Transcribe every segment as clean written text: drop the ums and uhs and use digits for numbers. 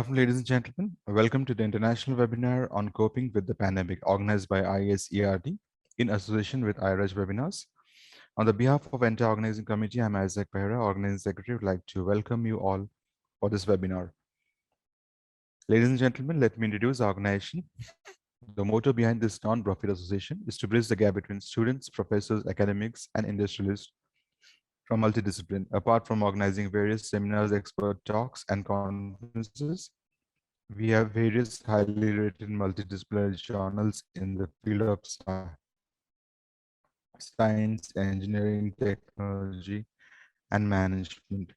afternoon, ladies and gentlemen. Welcome to the international webinar on coping with the pandemic, organized by ISERD in association with IRAJ webinars. On the behalf of the entire organizing committee, I'm Isaac Behra, organizing secretary. Would like to welcome you all for this webinar. Ladies and gentlemen, let me introduce our organization. The motto behind this non-profit association is to bridge the gap between students, professors, academics, and industrialists from multidiscipline. Apart from organizing various seminars, expert talks, and conferences, we have various highly rated multidisciplinary journals in the field of science, engineering, technology, and management.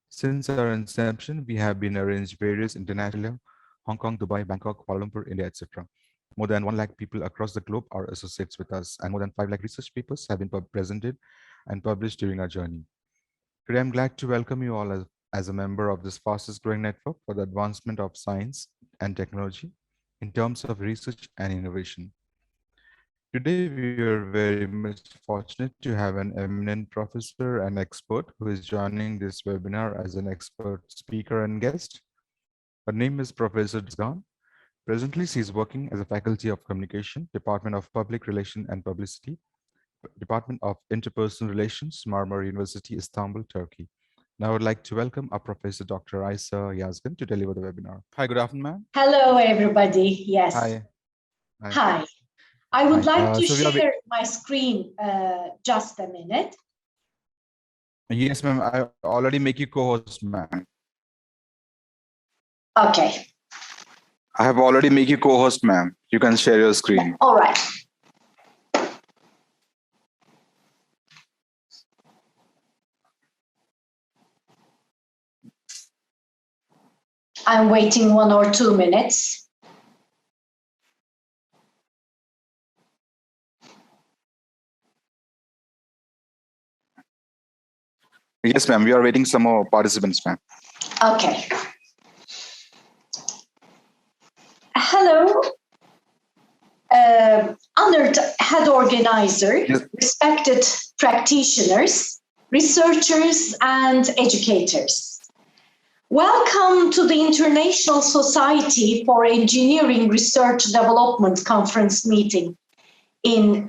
Since our inception, we have been arranged various international, Hong Kong, Dubai, Bangkok, Kuala Lumpur, India, etc. More than 1 lakh people across the globe are associates with us, and more than 5 lakh research papers have been presented and published during our journey. Today, I'm glad to welcome you all as a member of this fastest growing network for the advancement of science and technology in terms of research and innovation. Today, we are very much fortunate to have an eminent professor and expert who is joining this webinar as an expert speaker and guest. Her name is Professor Yazgan. Presently, she is working as a faculty of communication, Department of Public Relations and Publicity, Department of Interpersonal Relations, Marmara University, Istanbul, Turkey. Now I would like to welcome our Professor Dr. Ayse Yazgan to deliver the webinar. Hi, good afternoon, ma'am. Hello, everybody. Yes. Hi. Hi. I would like to share my screen just a minute. Yes, ma'am. I already make you co-host, ma'am. Okay. I have already made you co-host, ma'am. You can share your screen. All right. I'm waiting 1 or 2 minutes. Yes, ma'am. We are waiting some more participants, ma'am. Okay. Hello, honored head organizer, yes. Respected practitioners, researchers, and educators. Welcome to the International Society for Engineering Research Development Conference meeting in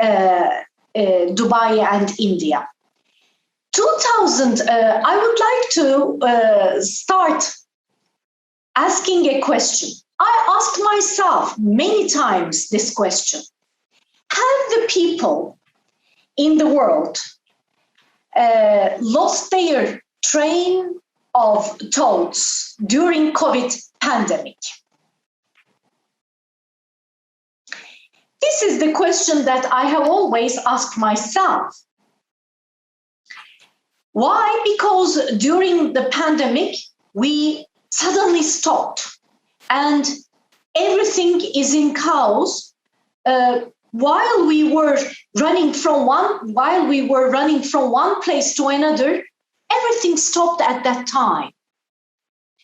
Dubai and India. I would like to start asking a question. I asked myself many times this question. Have the people in the world lost their train of thoughts during COVID pandemic? This is the question that I have always asked myself. Why? Because during the pandemic, we suddenly stopped and everything is in chaos. While we were running from one place to another, everything stopped at that time.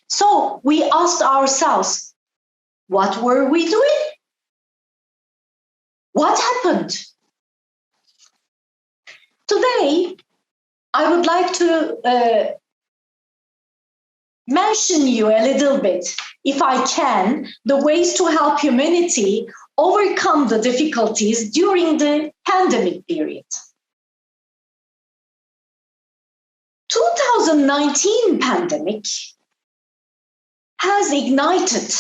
So we asked ourselves, what were we doing? What happened? Today, I would like to mention you a little bit, if I can, the ways to help humanity overcome the difficulties during the pandemic period. 2019 pandemic has ignited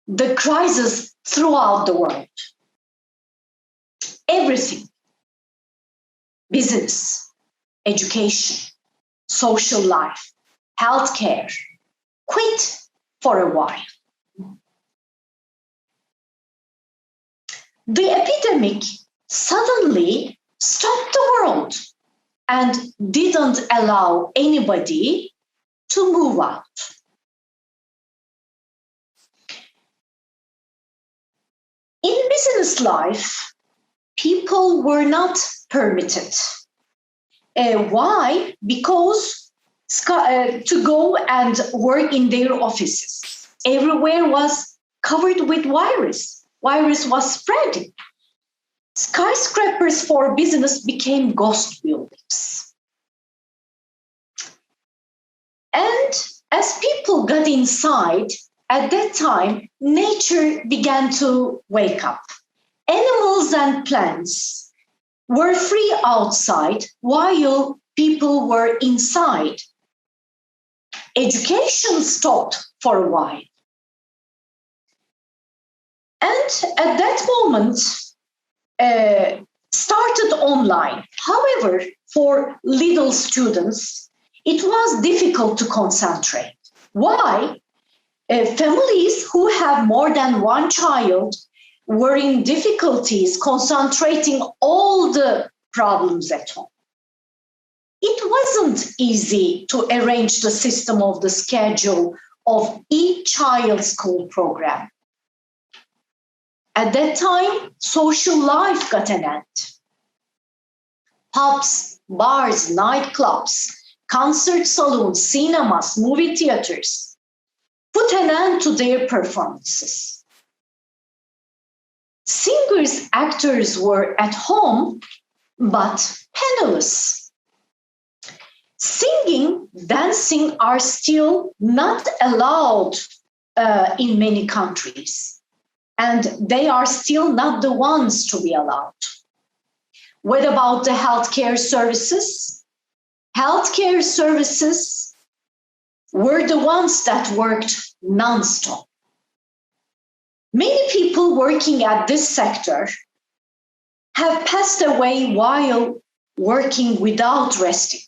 the crisis throughout the world. Everything, business, education, social life, healthcare, quit for a while. The epidemic suddenly stopped the world and didn't allow anybody to move out. In business life, people were not permitted. Why? Because to go and work in their offices. Everywhere was covered with virus. Virus was spreading. Skyscrapers for business became ghost buildings. And As people got inside, at that time, nature began to wake up. Animals and plants were free outside while people were inside. Education stopped for a while. And at that moment, started online. However, for little students, it was difficult to concentrate. Why? Families who have more than one child were in difficulties concentrating all the problems at home. It wasn't easy to arrange the system of the schedule of each child's school program. At that time, social life got an end. Pubs, bars, nightclubs, concert saloons, cinemas, movie theaters put an end to their performances. Singers, actors were at home, but penniless. Singing, dancing are still not allowed in many countries. And they are still not the ones to be allowed. What about the healthcare services? Healthcare services were the ones that worked nonstop. Many people working at this sector have passed away while working without resting.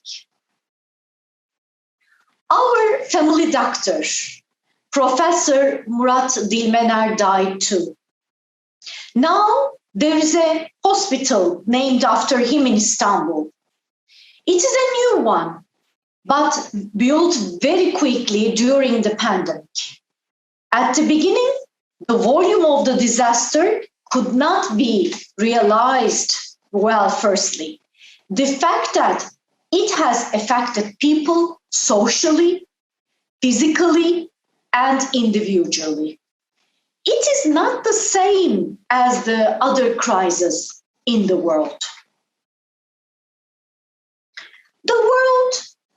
Our family doctor, Professor Murat Dilmener, died too. Now there is a hospital named after him in Istanbul. It is a new one, but built very quickly during the pandemic. At the beginning, the volume of the disaster could not be realized well, firstly. The fact that it has affected people socially, physically, and individually. It is not the same as the other crises in the world. The world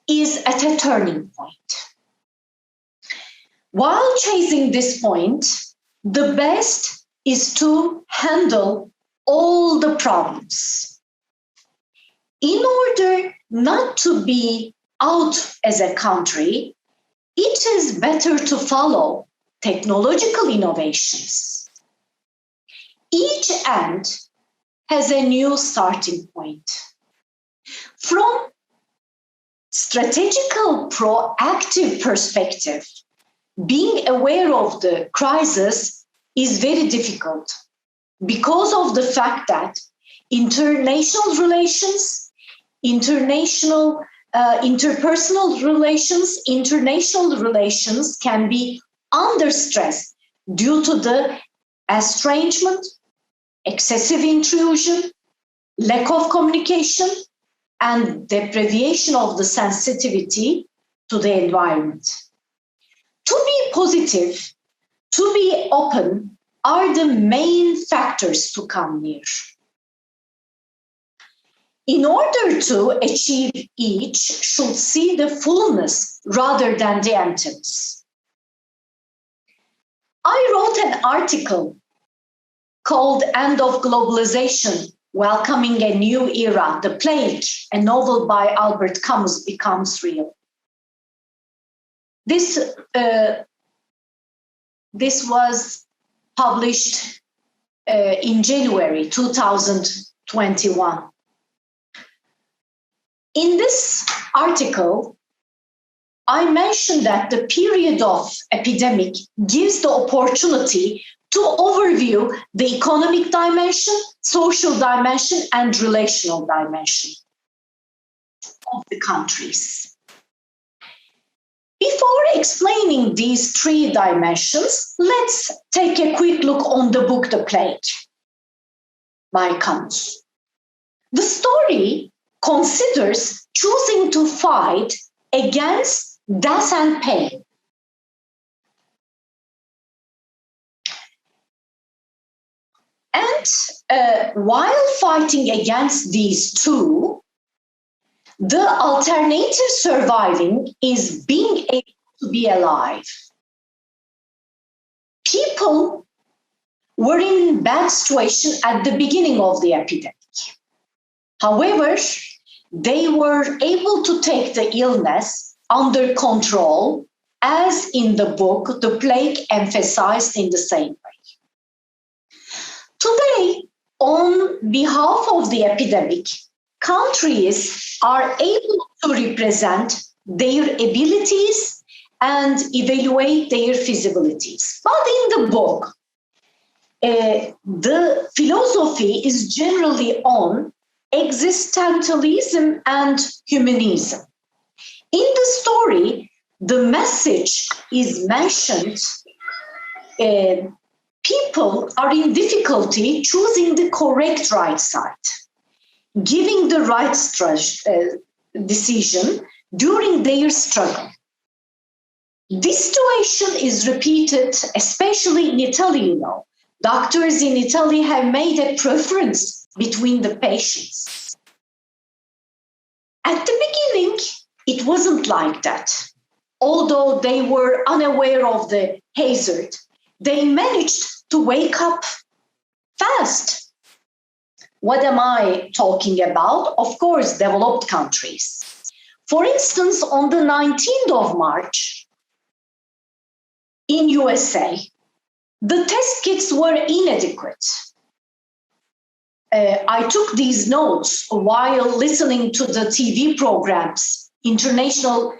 is at a turning point. While chasing this point, the best is to handle all the problems. In order not to be out as a country, it is better to follow technological innovations. Each end has a new starting point. From strategical, proactive perspective, being aware of the crisis is very difficult because of the fact that international relations, interpersonal relations, international relations can be under stress due to the estrangement, excessive intrusion, lack of communication, and deprivation of the sensitivity to the environment. To be positive, to be open are the main factors to come near. In order to achieve each should see the fullness rather than the emptiness. I wrote an article called End of Globalization, Welcoming a New Era, The Plague, a novel by Albert Camus becomes real. This was published in January 2021. In this article, I mentioned that the period of epidemic gives the opportunity to overview the economic dimension, social dimension, and relational dimension of the countries. Before explaining these three dimensions, let's take a quick look on the book The Plague by Camus. The story considers choosing to fight against death and pain. And while fighting against these two, the alternative surviving is being able to be alive. People were in bad situation at the beginning of the epidemic. However, they were able to take the illness under control, as in the book, The Plague emphasized in the same way. Today, on behalf of the epidemic, countries are able to represent their abilities and evaluate their feasibilities. But in the book, the philosophy is generally on existentialism and humanism. In the story, the message is mentioned. People are in difficulty choosing the correct right side, giving the right decision during their struggle. This situation is repeated, especially in Italy, you know. Doctors in Italy have made a preference between the patients. At the beginning, it wasn't like that. Although they were unaware of the hazard, they managed to wake up fast. What am I talking about? Of course, developed countries. For instance, on the 19th of March, in USA, the test kits were inadequate. I took these notes while listening to the TV programs, international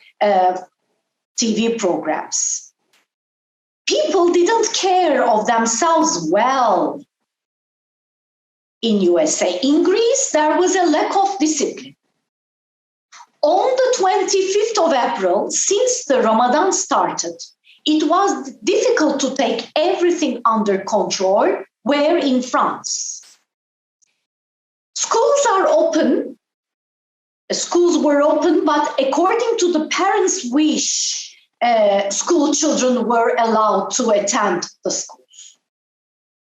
TV programs. People didn't care of themselves well in USA. In Greece, there was a lack of discipline. On the 25th of April, since the Ramadan started, it was difficult to take everything under control, where in France. Schools were open, but according to the parents' wish, school children were allowed to attend the schools,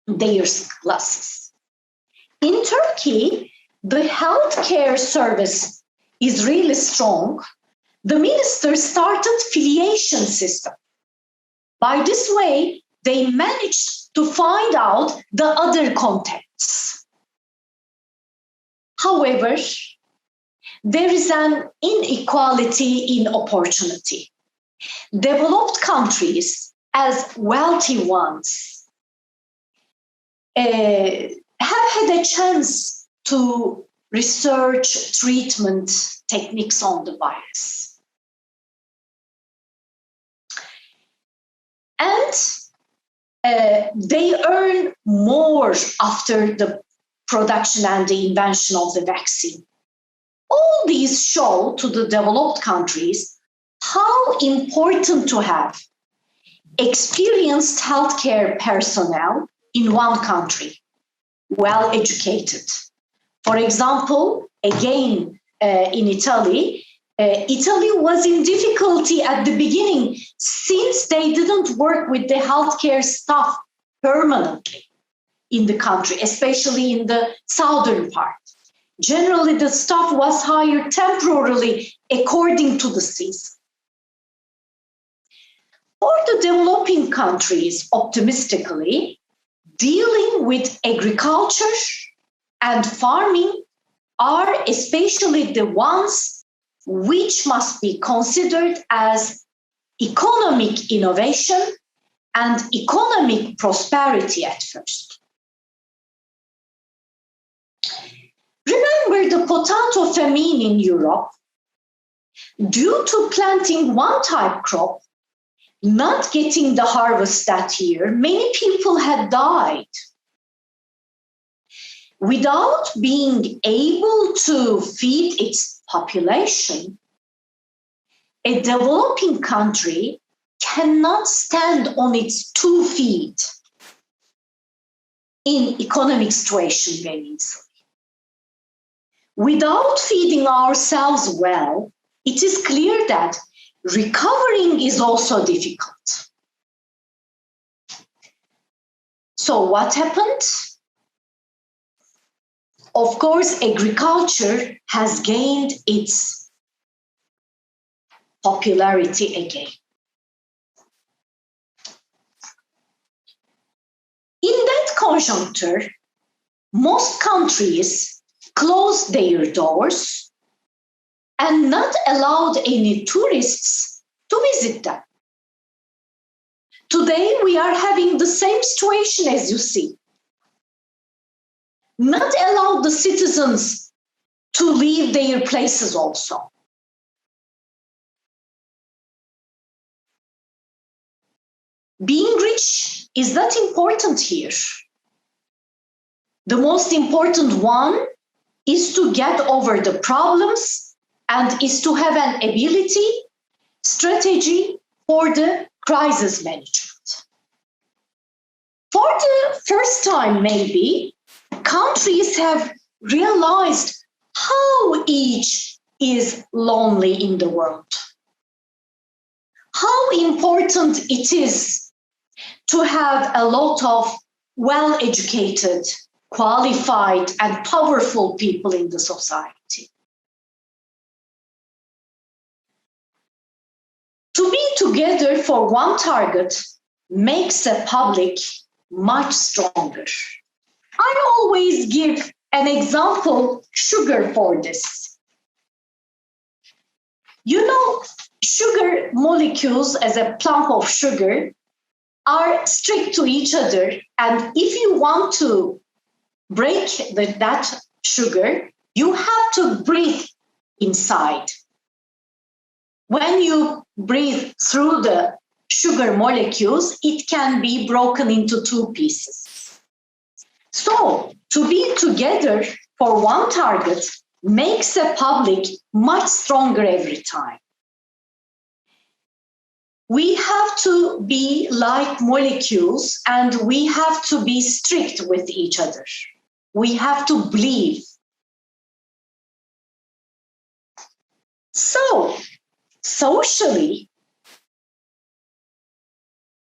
their classes. In Turkey, the healthcare service is really strong. The minister started filiation system. By this way, they managed to find out the other contacts. However, there is an inequality in opportunity. Developed countries, as wealthy ones, have had a chance to research treatment techniques on the virus. And they earn more after the production and the invention of the vaccine. All these show to the developed countries how important to have experienced healthcare personnel in one country, well educated. For example, again, in Italy, Italy was in difficulty at the beginning since they didn't work with the healthcare staff permanently in the country, especially in the southern part. Generally, the staff was hired temporarily according to the season. For the developing countries, optimistically, dealing with agriculture and farming are especially the ones which must be considered as economic innovation and economic prosperity at first. Remember the potato famine in Europe? Due to planting one type crop, not getting the harvest that year, many people had died. Without being able to feed its population, a developing country cannot stand on its 2 feet in economic situation very easily. Without feeding ourselves well, it is clear that recovering is also difficult. So what happened? Of course, agriculture has gained its popularity again. conjuncture, most countries closed their doors and not allowed any tourists to visit them. Today, we are having the same situation as you see. Not allow the citizens to leave their places also. Being rich is not important here. The most important one is to get over the problems and is to have an ability, strategy for the crisis management. For the first time, maybe, countries have realized how each is lonely in the world. How important it is to have a lot of well-educated, qualified, and powerful people in the society. To be together for one target makes a public much stronger. I always give an example, sugar, for this. You know, sugar molecules as a clump of sugar are strict to each other. And if you want to break that sugar, you have to breathe inside. When you breathe through the sugar molecules, it can be broken into two pieces. So to be together for one target makes a public much stronger every time. We have to be like molecules and we have to be strict with each other. We have to believe. So, socially,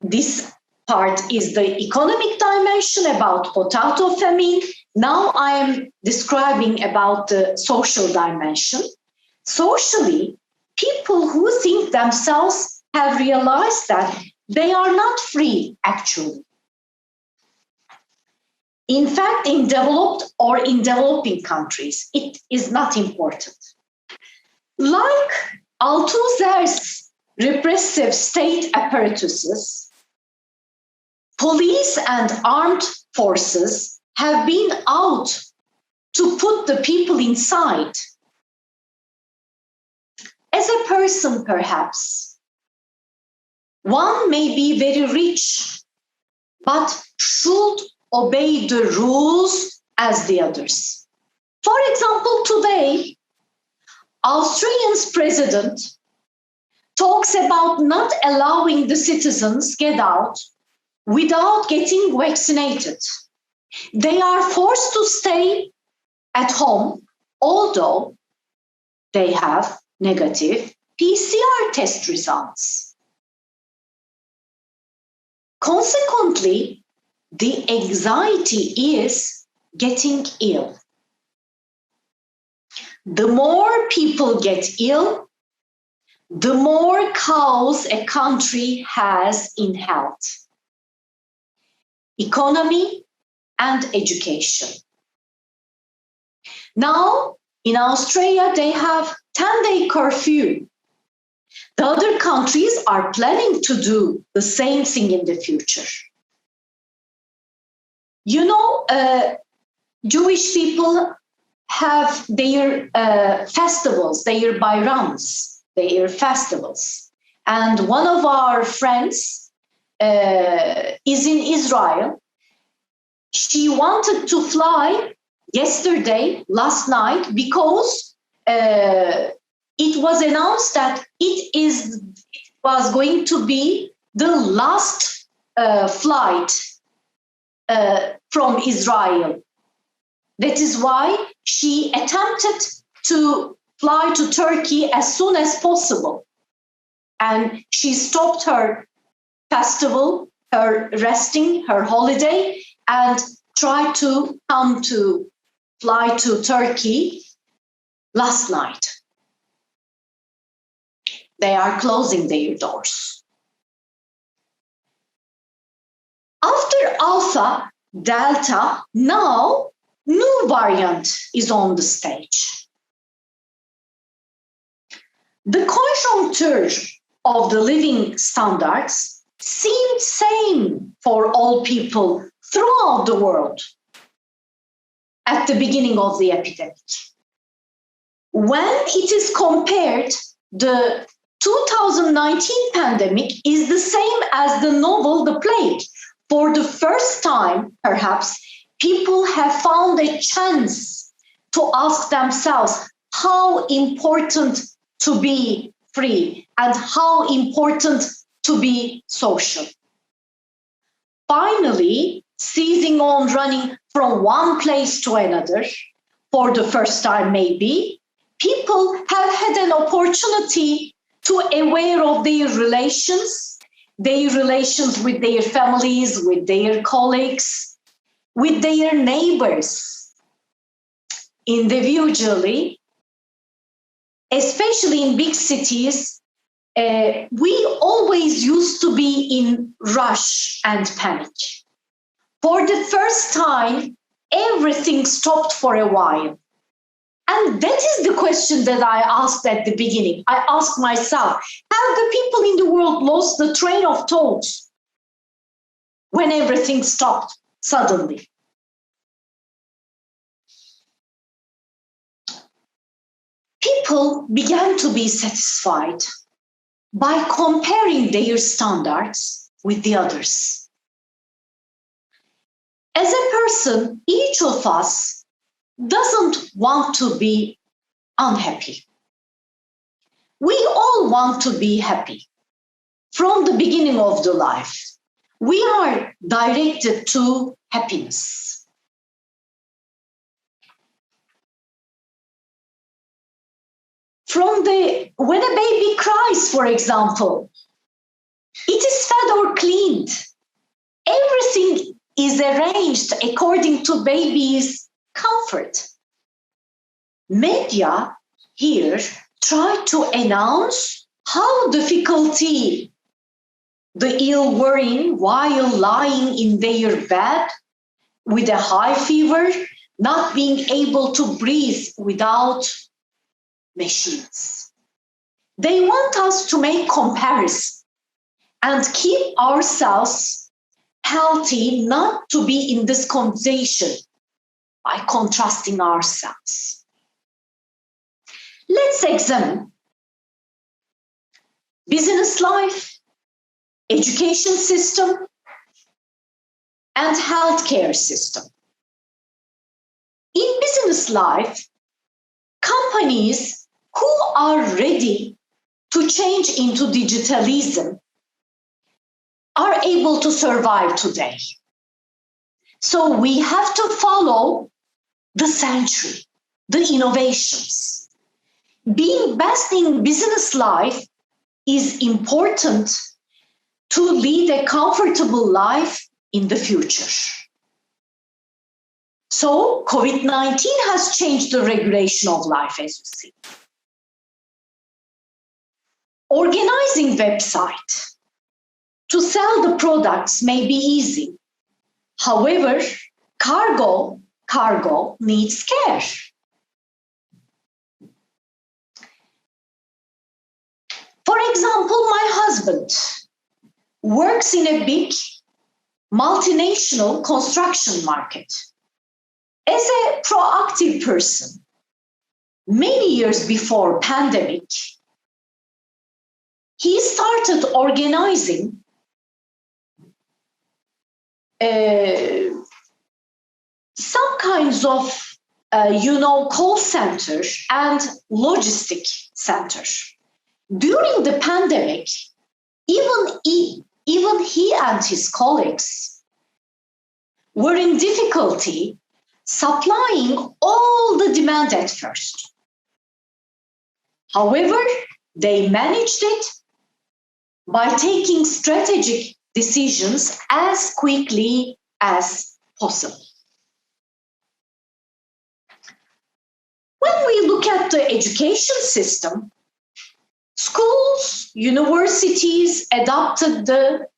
this part is the economic dimension about potato famine. Now I am describing about the social dimension. Socially, people who think themselves have realized that they are not free, actually. In fact, in developed or in developing countries, it is not important. Like Althusser's repressive state apparatuses, police and armed forces have been out to put the people inside. As a person, perhaps, one may be very rich, but should obey the rules as the others. For example, today, Australia's president talks about not allowing the citizens get out without getting vaccinated. They are forced to stay at home, although they have negative PCR test results. Consequently, the anxiety is getting ill. The more people get ill, the more chaos a country has in health, economy, and education. Now, in Australia, they have 10-day curfew. The other countries are planning to do the same thing in the future. You know, Jewish people have their festivals, their bayrams, their festivals. And one of our friends is in Israel. She wanted to fly last night, because it was announced that it was going to be the last flight from Israel. That is why she attempted to fly to Turkey as soon as possible. And she stopped her festival, her resting, her holiday, and tried to fly to Turkey last night. They are closing their doors. After Alpha, Delta, now new variant is on the stage. The conjuncture of the living standards seemed same for all people throughout the world at the beginning of the epidemic. When it is compared, the 2019 pandemic is the same as the novel The Plague. For the first time, perhaps, people have found a chance to ask themselves how important to be free and how important to be social. Finally, seizing on running from one place to another, for the first time maybe, people have had an opportunity to aware of their relations with their families, with their colleagues, with their neighbors. Individually, especially in big cities, we always used to be in rush and panic. For the first time, everything stopped for a while. And that is the question that I asked at the beginning. I asked myself, have the people in the world lost the train of thoughts when everything stopped suddenly? People began to be satisfied by comparing their standards with the others. As a person, each of us doesn't want to be unhappy. We all want to be happy. From the beginning of the life, we are directed to happiness. When a baby cries, for example, it is fed or cleaned. Everything is arranged according to baby's comfort. Media here try to announce how difficulty the ill were in while lying in their bed with a high fever, not being able to breathe without machines. They want us to make comparison and keep ourselves healthy, not to be in this condition by contrasting ourselves. Let's examine business life, education system, and healthcare system. In business life, companies who are ready to change into digitalism are able to survive today. So we have to follow the century, the innovations. Being best in business life is important to lead a comfortable life in the future. So COVID-19 has changed the regulation of life, as you see. Organizing website to sell the products may be easy. However, cargo needs care. For example, my husband works in a big multinational construction market. As a proactive person, many years before pandemic, he started organizing some kinds of, call centers and logistic centers. During the pandemic, even he and his colleagues were in difficulty supplying all the demand at first. However, they managed it by taking strategic decisions as quickly as possible. When we look at the education system, schools, universities adopted the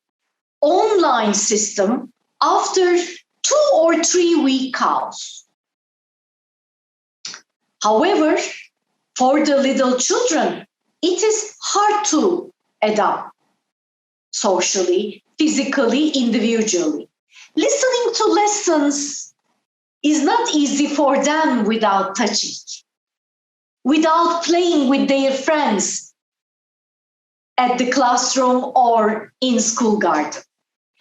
online system after 2 or 3 week cows. However, for the little children, it is hard to adapt socially, physically, individually. Listening to lessons is not easy for them without touching, without playing with their friends at the classroom or in school garden,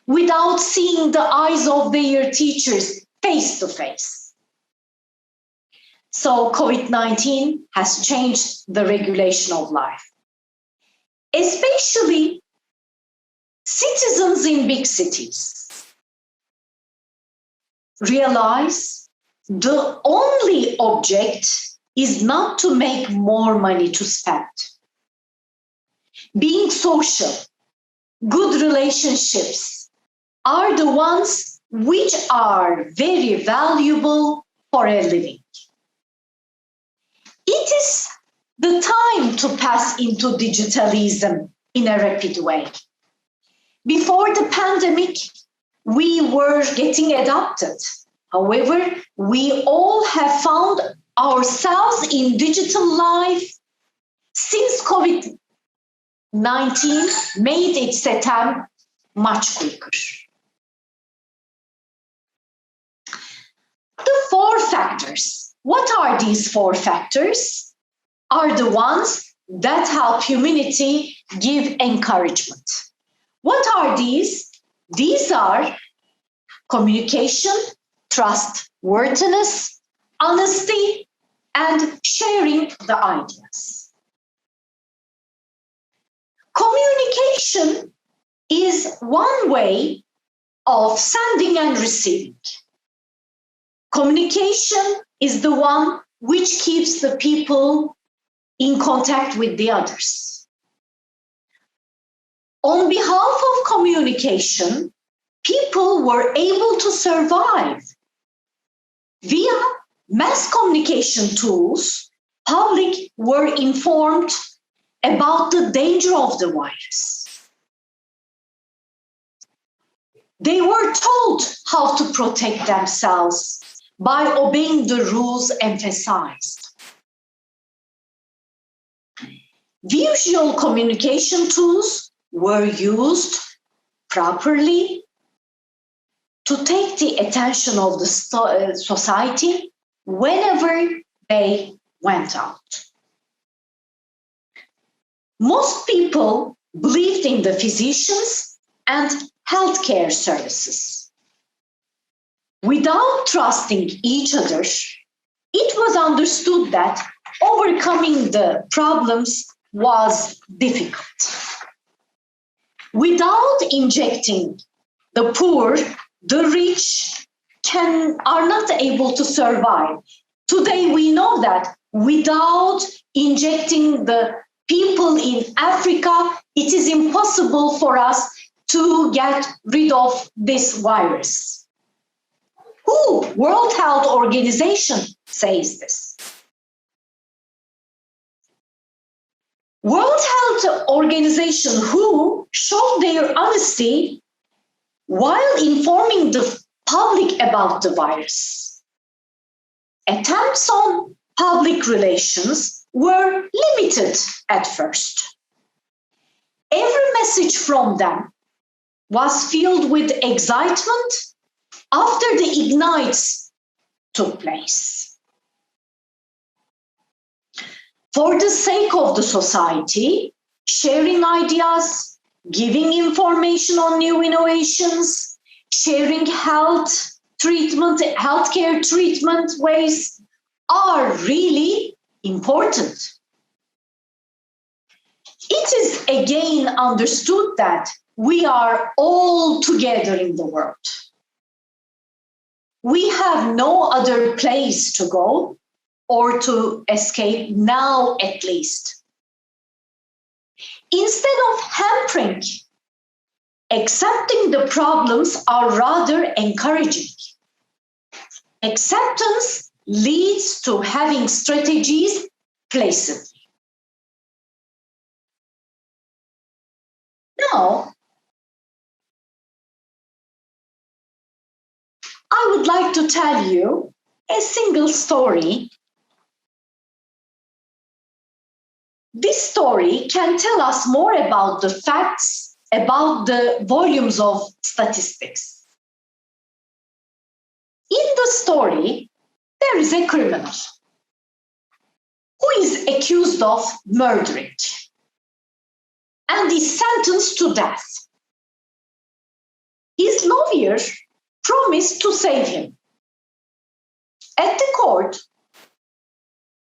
without seeing the eyes of their teachers face to face. So COVID-19 has changed the regulation of life, especially citizens in big cities realize the only object is not to make more money to spend. Being social, good relationships are the ones which are very valuable for a living. It is the time to pass into digitalism in a rapid way. Before the pandemic, we were getting adapted. However, we all have found ourselves in digital life since COVID-19 made its attempt much quicker. The 4 factors. What are these 4 factors? Are the ones that help humanity give encouragement. What are these? These are communication, trustworthiness, honesty, and sharing the ideas. Communication is one way of sending and receiving. Communication is the one which keeps the people in contact with the others. On behalf of communication, people were able to survive. Via mass communication tools, public were informed about the danger of the virus. They were told how to protect themselves by obeying the rules emphasized. Visual communication tools were used properly to take the attention of the society whenever they went out. Most people believed in the physicians and healthcare services. Without trusting each other, it was understood that overcoming the problems was difficult. Without injecting the poor, the rich are not able to survive. Today we know that without injecting the people in Africa, it is impossible for us to get rid of this virus. Who? World Health Organization says this. World Health Organization, WHO, showed their honesty while informing the public about the virus. Attempts on public relations were limited at first. Every message from them was filled with excitement after the ignites took place. For the sake of the society, sharing ideas, giving information on new innovations, sharing healthcare treatment ways are really important. It is again understood that we are all together in the world. We have no other place to go or to escape now, at least. Instead of hampering, accepting the problems are rather encouraging. Acceptance leads to having strategies placidly. Now, would like to tell you a single story. This story can tell us more about the facts, about the volumes of statistics. In the story, there is a criminal who is accused of murdering and is sentenced to death. His lawyer promised to save him. At the court,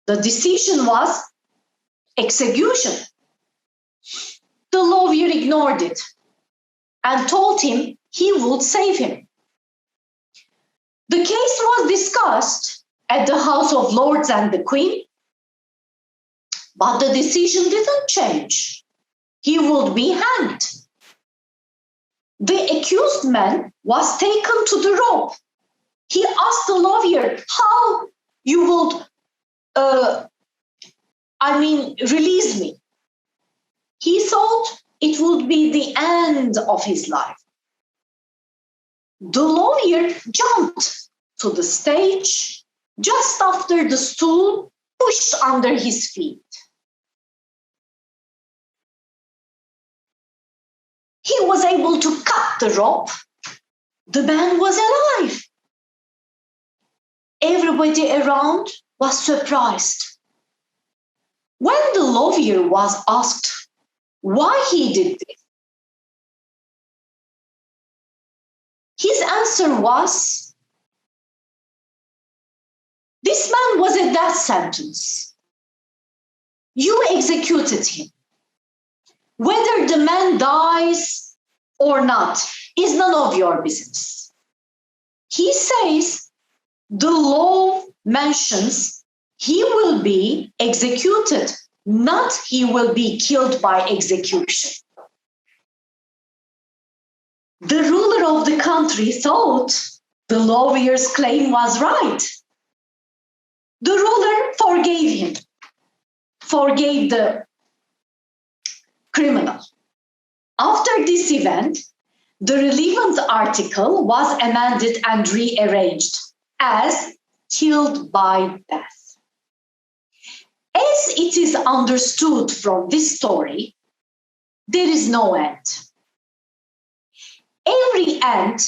the decision was execution. The lawyer ignored it and told him he would save him. The case was discussed at the House of Lords and the Queen, but the decision didn't change. He would be hanged. The accused man was taken to the rope. He asked the lawyer how you would, release me. He thought it would be the end of his life. The lawyer jumped to the stage just after the stool pushed under his feet. He was able to cut the rope. The man was alive. Everybody around was surprised. When the lawyer was asked why he did this, his answer was, this man was a death sentence. You executed him. Whether the man dies or not is none of your business. He says the law mentions he will be executed, not he will be killed by execution. The ruler of the country thought the lawyer's claim was right. The ruler forgave him, forgave the criminal. After this event, the relevant article was amended and rearranged as killed by death. As it is understood from this story, there is no end. Every end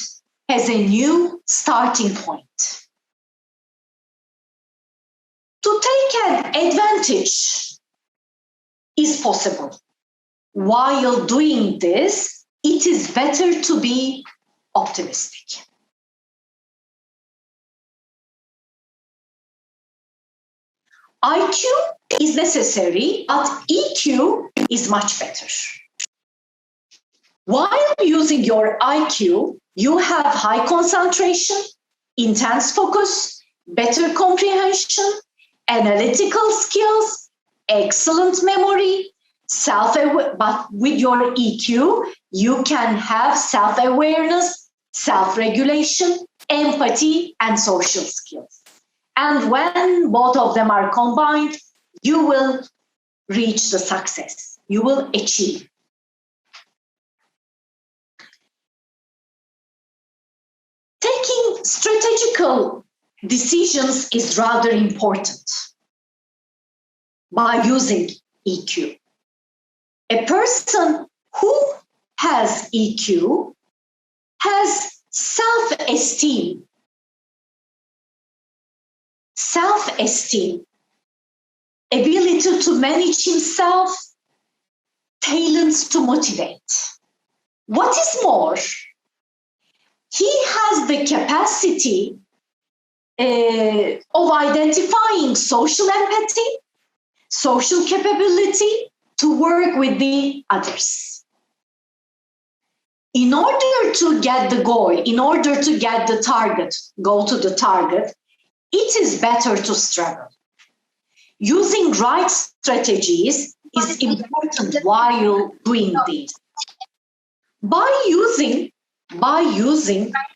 has a new starting point. To take an advantage is possible. While doing this, it is better to be optimistic. IQ is necessary, but EQ is much better. While using your IQ, you have high concentration, intense focus, better comprehension, analytical skills, excellent memory, but with your EQ, you can have self-awareness, self-regulation, empathy, and social skills. And when both of them are combined, you will reach the success. You will achieve. Taking strategical decisions is rather important by using EQ. A person who has EQ has self-esteem, ability to manage himself, talents to motivate. What is more, he has the capacity of identifying social empathy, social capability to work with the others. In order to get the goal, in order to get the target, go to the target, it is better to struggle. Using right strategies is important while doing this. By using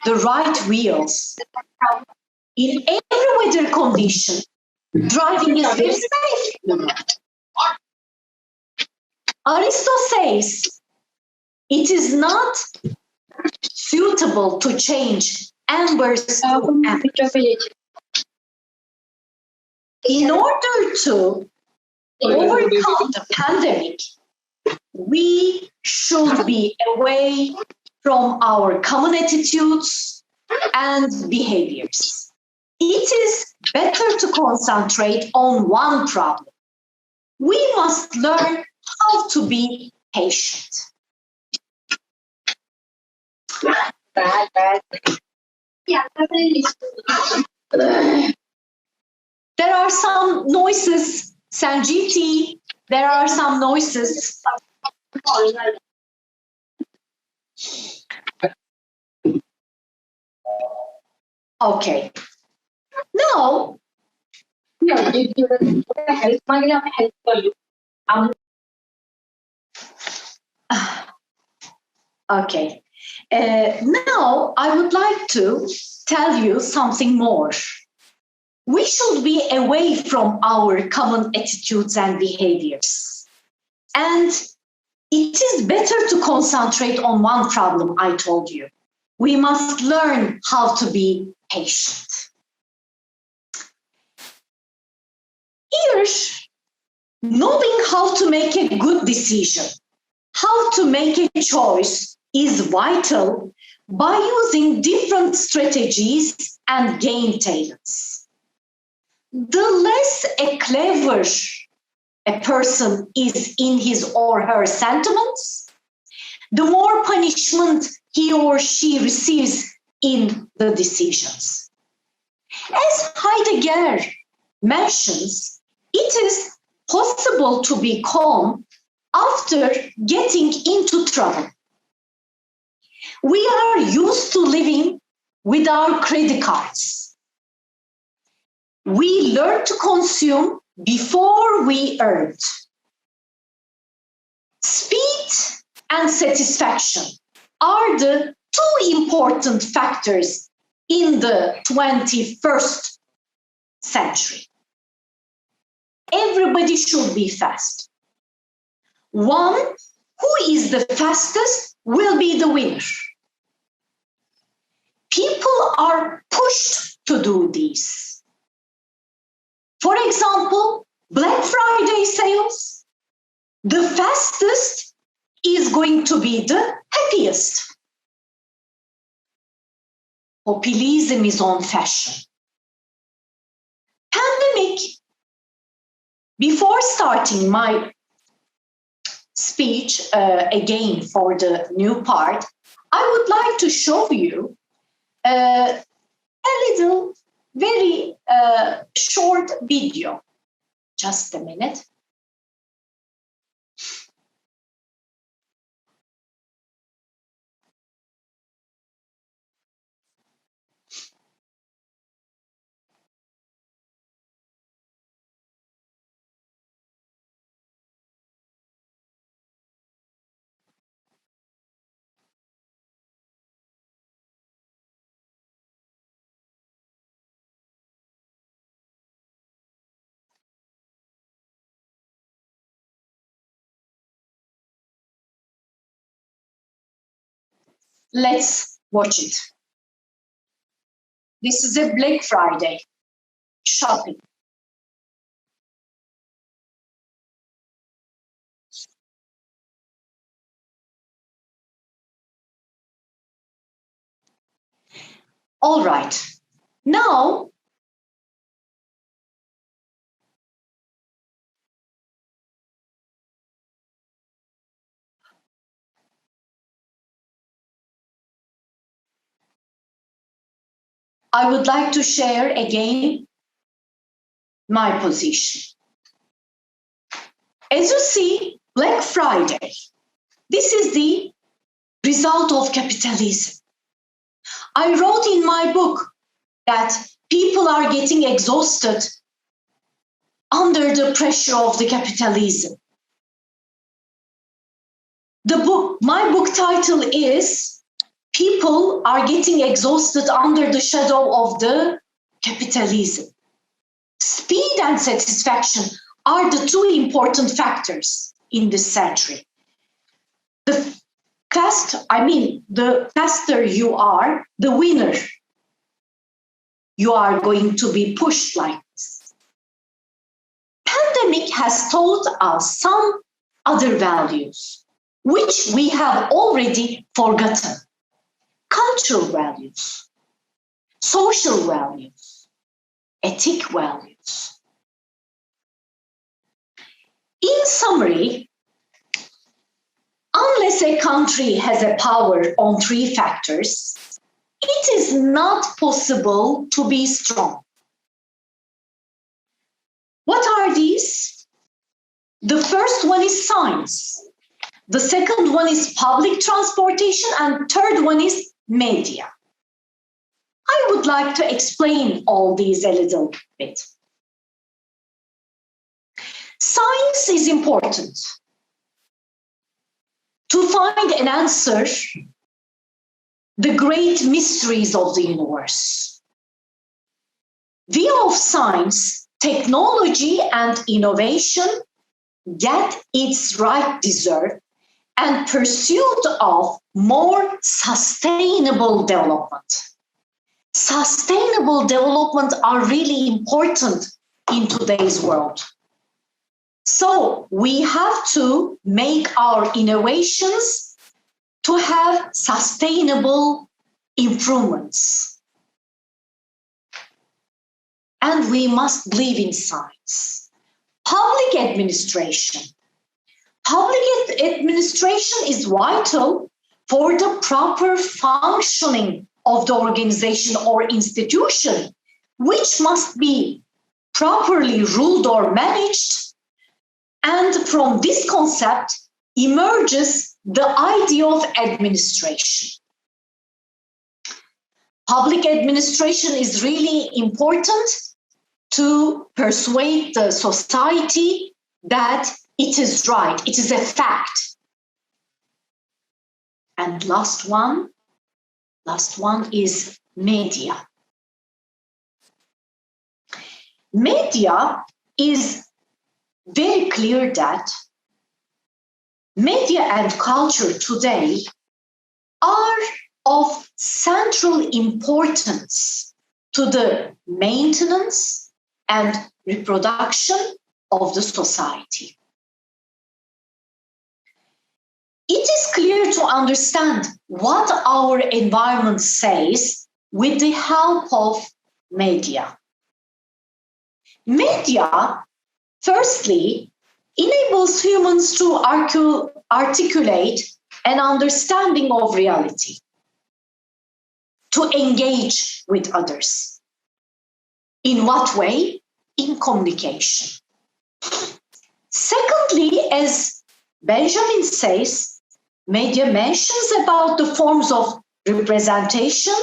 the right wheels in every weather condition, driving is very safe. Aristotle says it is not suitable to change Amber's in order to overcome the pandemic, we should be away from our common attitudes and behaviors. It is better to concentrate on one problem. We must learn how to be patient. There are some noises, Sanjiti, there are some noises. Okay. Now, okay. Now, I would like to tell you something more. We should be away from our common attitudes and behaviors. And it is better to concentrate on one problem, I told you. We must learn how to be patient. Here, knowing how to make a good decision, how to make a choice is vital by using different strategies and gain talents. The less clever a person is in his or her sentiments, the more punishment he or she receives in the decisions. As Heidegger mentions, it is possible to be calm after getting into trouble. We are used to living with our credit cards. We learn to consume before we earn. Speed and satisfaction are the two important factors in the 21st century. Everybody should be fast. One who is the fastest will be the winner. People are pushed to do this. For example, Black Friday sales, the fastest is going to be the happiest. Populism is on fashion. Pandemic. Before starting my speech again for the new part, I would like to show you a little, very short video. Just a minute. Let's watch it. This is a Black Friday shopping. All right. Now, I would like to share again my position. As you see, Black Friday, this is the result of capitalism. I wrote in my book that people are getting exhausted under the pressure of the capitalism. My book title is People Are Getting Exhausted Under the Shadow of the Capitalism. Speed and satisfaction are the two important factors in this century. The faster you are, the winner you are going to be pushed like this. Pandemic has taught us some other values, which we have already forgotten. Cultural values, social values, ethic values. In summary, unless a country has a power on three factors, it is not possible to be strong. What are these? The first one is science. The second one is public transportation, and third one is media. I would like to explain all these a little bit. Science is important to find an answer, the great mysteries of the universe. Via of science, technology and innovation get its right deserve and pursuit of more sustainable development. Sustainable development are really important in today's world. So we have to make our innovations to have sustainable improvements. And we must believe in science. Public administration. Public administration is vital for the proper functioning of the organization or institution, which must be properly ruled or managed. And from this concept emerges the idea of administration. Public administration is really important to persuade the society that it is right, it is a fact. And last one is media. Media is very clear that media and culture today are of central importance to the maintenance and reproduction of the society. It is clear to understand what our environment says with the help of media. Media, firstly, enables humans to articulate an understanding of reality, to engage with others. In what way? In communication. Secondly, as Benjamin says, media mentions about the forms of representation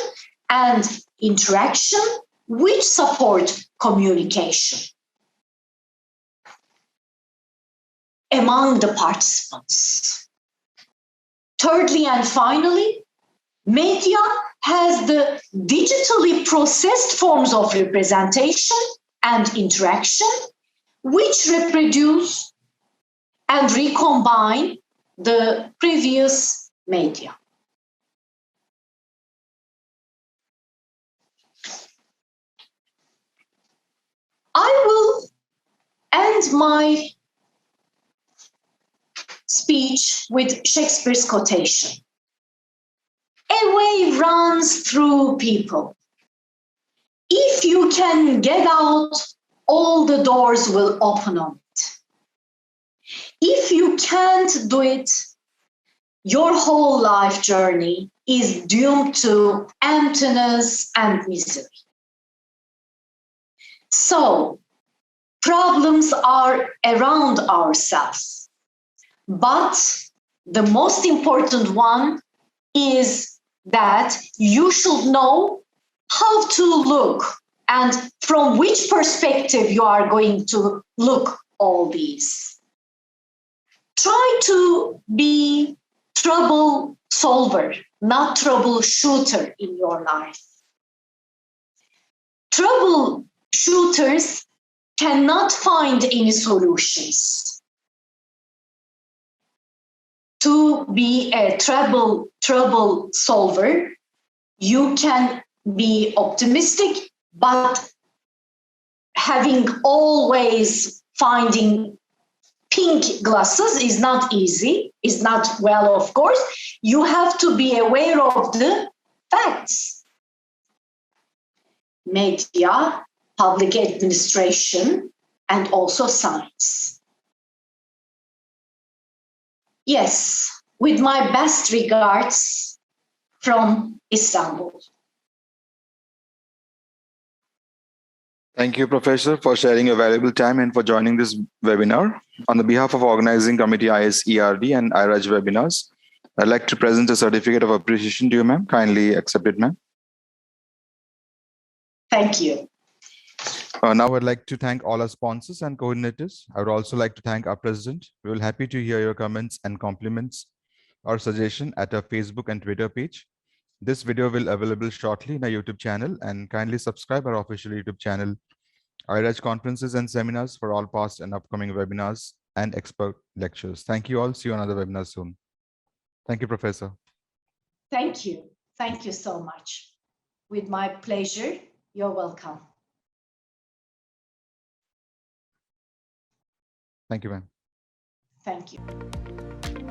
and interaction which support communication among the participants. Thirdly and finally, media has the digitally processed forms of representation and interaction which reproduce and recombine the previous media. I will end my speech with Shakespeare's quotation. A way runs through people. If you can get out, all the doors will open on it. If you can't do it, your whole life journey is doomed to emptiness and misery. So, problems are around ourselves, but the most important one is that you should know how to look and from which perspective you are going to look all these. Try to be trouble solver, not troubleshooter in your life. Troubleshooters cannot find any solutions. To be a trouble solver, you can be optimistic, but having always finding pink glasses is not easy, is not well, of course. You have to be aware of the facts. Media, public administration, and also science. Yes, with my best regards from Istanbul. Thank you, Professor, for sharing your valuable time and for joining this webinar. On the behalf of organizing committee ISERD and IRAJ webinars, I'd like to present a certificate of appreciation to you, ma'am. Kindly accept it, ma'am. Thank you. Now I'd like to thank all our sponsors and coordinators. I would also like to thank our president. We will happy to hear your comments and compliments or suggestion at our Facebook and Twitter page. This video will available shortly in our YouTube channel, and kindly subscribe our official YouTube channel, IRAJ conferences and seminars for all past and upcoming webinars and expert lectures. Thank you all. See you on another webinar soon. Thank you, Professor. Thank you. Thank you so much. With my pleasure. You're welcome. Thank you, ma'am. Thank you.